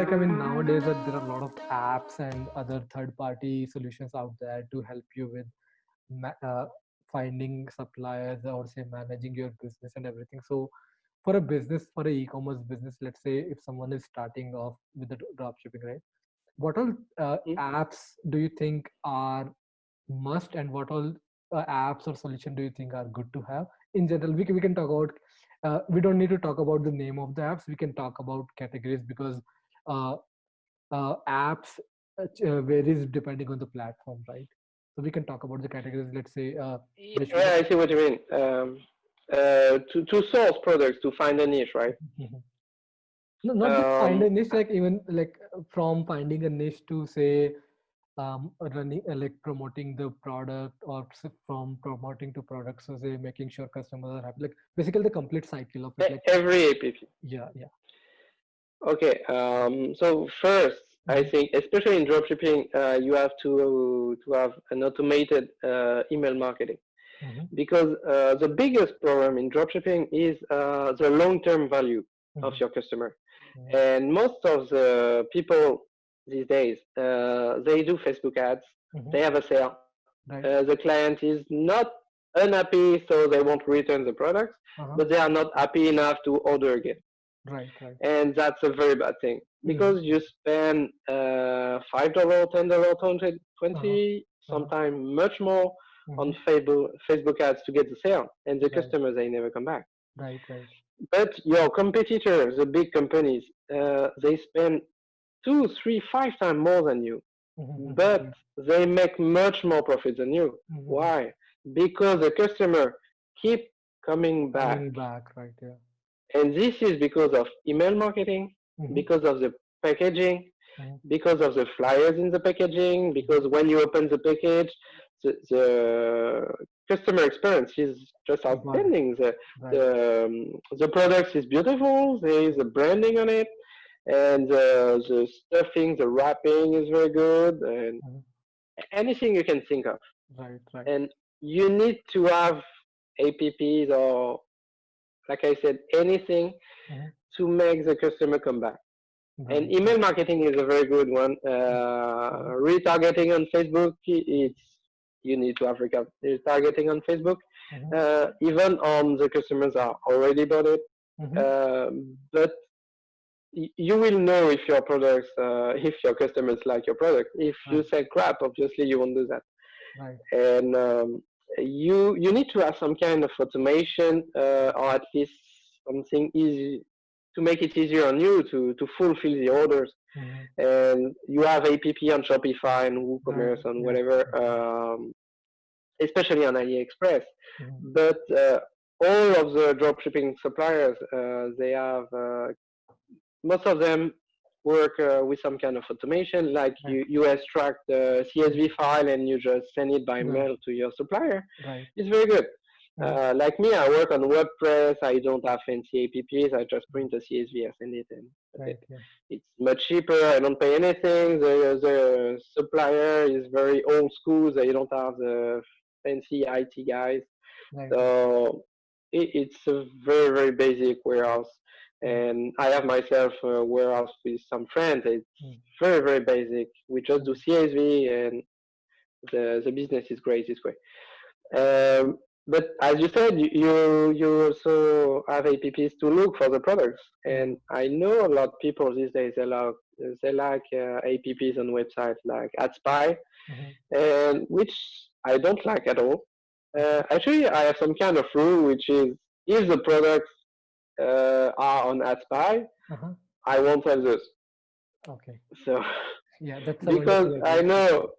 Like, I mean, nowadays there are a lot of apps and other third-party solutions out there to help you with finding suppliers, or say managing your business and everything. So for a business, for a e-commerce business, let's say if someone is starting off with the drop shipping, right? What all apps do you think are must, and what all apps or solution do you think are good to have in general? We can talk about, we don't need to talk about the name of the apps, we can talk about categories, because uh, apps varies depending on the platform, right? So we can talk about the categories. Let's say niche. Yeah, I see what you mean. To source products, to find a niche, right? No, not just find Um, a niche, like even like from finding a niche to say running like promoting the product, or from promoting to products, so say making sure customers are happy, like basically the complete cycle of it, like every app. yeah, yeah. Okay. So first, I Mm-hmm. think, especially in dropshipping, you have to have an automated email marketing, Mm-hmm. because the biggest problem in dropshipping is the long-term value of Mm-hmm. your customer. And most of the people these days, they do Facebook ads. Mm-hmm. They have a sale. Right. The client is not unhappy, so they won't return the products, Uh-huh. but they are not happy enough to order again. Right, right. And that's a very bad thing, Mm-hmm. because you spend $5, $10, 20, Uh-huh. Uh-huh. sometimes much more Mm-hmm. on Facebook ads to get the sale, and the Right, customers, they never come back. right, right. But your competitors, the big companies, they spend two, three, five times more than you, Mm-hmm. but they make much more profit than you. Mm-hmm. Why? Because the customer keep coming back. Coming back, right? Yeah. And this is because of email marketing, Mm-hmm. because of the packaging, Mm-hmm. because of the flyers in the packaging, because when you open the package, the customer experience is just Got it. outstanding. Right. The product is beautiful. There is a branding on it, and the stuffing, the wrapping is very good, and Mm-hmm. anything you can think of. Right, right. And you need to have apps, or, like I said, anything Mm-hmm. to make the customer come back. And Right, right. email marketing is a very good one. Mm-hmm. Retargeting on Facebook, it's, you need to have retargeting on Facebook, Mm-hmm. even on the customers are already bought it. Mm-hmm. But you will know if your products, if your customers like your product. If you Right, say crap, obviously you won't do that. right. And you need to have some kind of automation, or at least something easy to make it easier on you to fulfill the orders. Mm-hmm. And you have app on Shopify and Right. WooCommerce and Yeah. whatever, especially on AliExpress. Mm-hmm. But all of the dropshipping suppliers, they have, most of them work with some kind of automation, like Right. you extract the CSV file and you just send it by Right. mail to your supplier. Right. It's very good. Mm-hmm. Like me, I work on WordPress. I don't have fancy apps. I just print a CSV, I send it, and that's Right. it. Yeah. It's much cheaper. I don't pay anything. The supplier is very old school. They don't have the fancy IT guys. Right. So it's a very, very basic warehouse. Mm-hmm. And I have myself a warehouse with some friends. It's very, very basic. We just do Mm-hmm. CSV, and the business is great this way. But as you said, you also have apps to look for the products, Mm-hmm. and I know a lot of people these days, they like apps on websites like AdSpy, Mm-hmm. and which I don't like at all. Okay. Actually, I have some kind of rule, which is, if the products are on AdSpy, Uh-huh. I won't have those. Okay. So Yeah, that's a because wonderful I advice. know,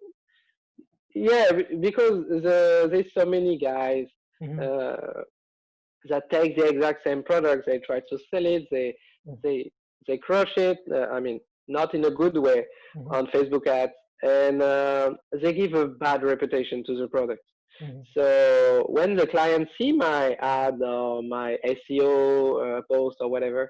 yeah, because there's so many guys Mm-hmm. uh, that take the exact same product. They try to sell it. They they crush it. I mean, not in a good way Mm-hmm. on Facebook ads, and they give a bad reputation to the product. Mm-hmm. So when the clients see my ad or my SEO post or whatever,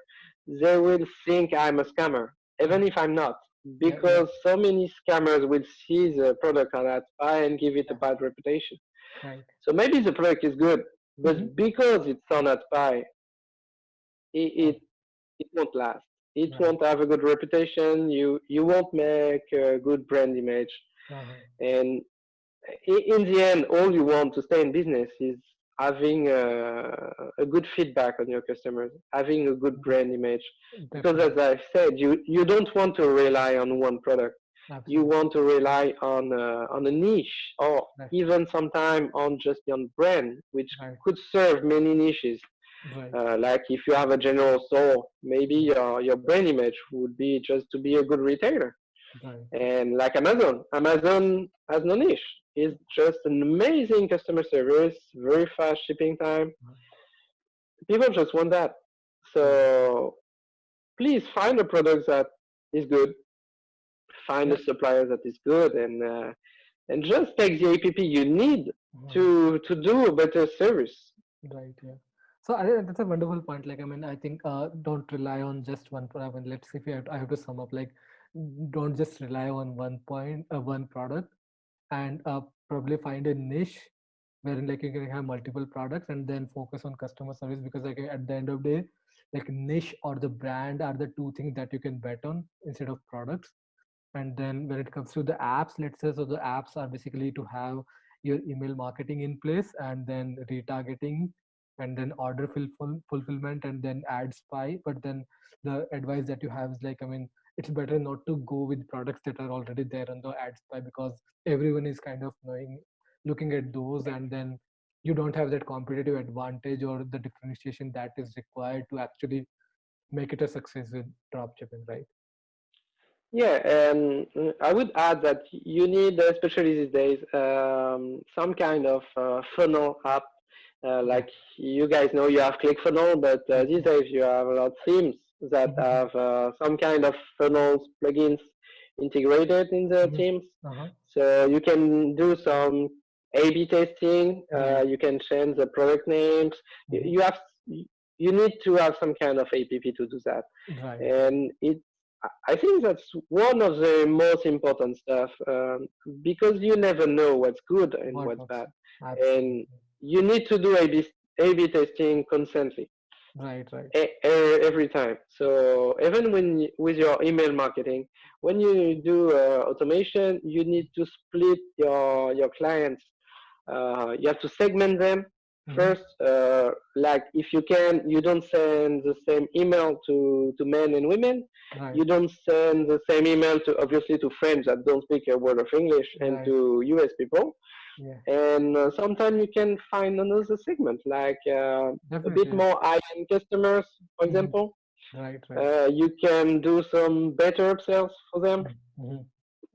they will think I'm a scammer, even Mm-hmm. if I'm not, Yeah, yeah, because so many scammers will see the product on that spy and give it a yeah. bad reputation. Right. So maybe the product is good, Mm-hmm. but because it's on that pie, it, Okay. it it won't last. It Right. won't have a good reputation. You won't make a good brand image. Uh-huh. And in the end, all you want to stay in business is having a good feedback on your customers, having a good Mhm. brand image. Because as Definitely. I've said, you don't want to rely on one product. You Absolutely. want to rely on a niche, or Right. even sometime on just one brand, which Right. could serve many niches. Right. Like if you have a general store, maybe your brand image would be just to be a good retailer. Right. And like Amazon has no niche. It's just an amazing customer service, very fast shipping time. People just want that. Right. So please find a product that is good, find Yeah. a supplier that is good, and just take the app you need Mhm. to do a better service. Right. Yeah. So I think that's a wonderful point. Like, I mean, I think don't rely on just one product. I mean, let's see if I have to sum up. Like, don't just rely on one product, and probably find a niche wherein like you can have multiple products and then focus on customer service, because like at the end of the day, like niche or the brand are the two things that you can bet on instead of products. And then when it comes to the apps, let's say, so the apps are basically to have your email marketing in place, and then retargeting, and then fulfillment, and then ad spy. But then the advice that you have is like, I mean, it's better not to go with products that are already there on the ad spy, because everyone is kind of knowing, looking at those, and then you don't have that competitive advantage or the differentiation that is required to actually make it a success with dropshipping, right? Yeah, and I would add that you need, especially these days, some kind of funnel app. Yeah. Like you guys know, you have ClickFunnels, but Yes. these days you have a lot of themes that Mhm. have some kind of funnels plugins integrated in the Mhm. themes. Uh-huh. So you can do some A/B testing. Right. You can change the product names. Mhm. You need to have some kind of app to do that, Right. Right. and I think that's one of the most important stuff, because you never know what's good and What what's works? bad, and Absolutely. you need to do A/B testing constantly, Right. Right. every time. So even with your email marketing, when you do automation, you need to split your clients. You have to segment them Mm-hmm. first. Like if you can, you don't send the same email to men and women. Right. You don't send the same email to obviously to friends that don't speak a word of English and Right. to US people. Yeah. And sometimes you can find another segment, like a bit Definitely. more high-end customers, for Mm-hmm. example. Right. Right. You can do some better upsells for them, Mm-hmm. Right.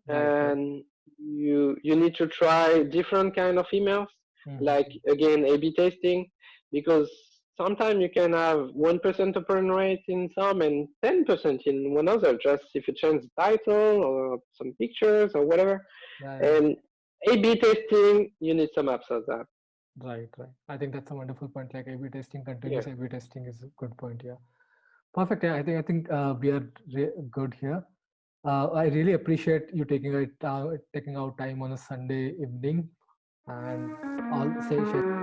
Right. and you need to try different kind of emails, like Mm-hmm. again A/B testing, because sometimes you can have 1% open rate in some and 10% in one other, just if you change the title or some pictures or whatever. Yeah. Yeah. And A/B testing, you need some apps of that. Right. Right. I think that's a wonderful point. Like A/B testing, Yeah. continuous A/B testing is a good point. Yeah. Perfect. Yeah. I think we are good here. I really appreciate you taking out time on a Sunday evening and all say sharing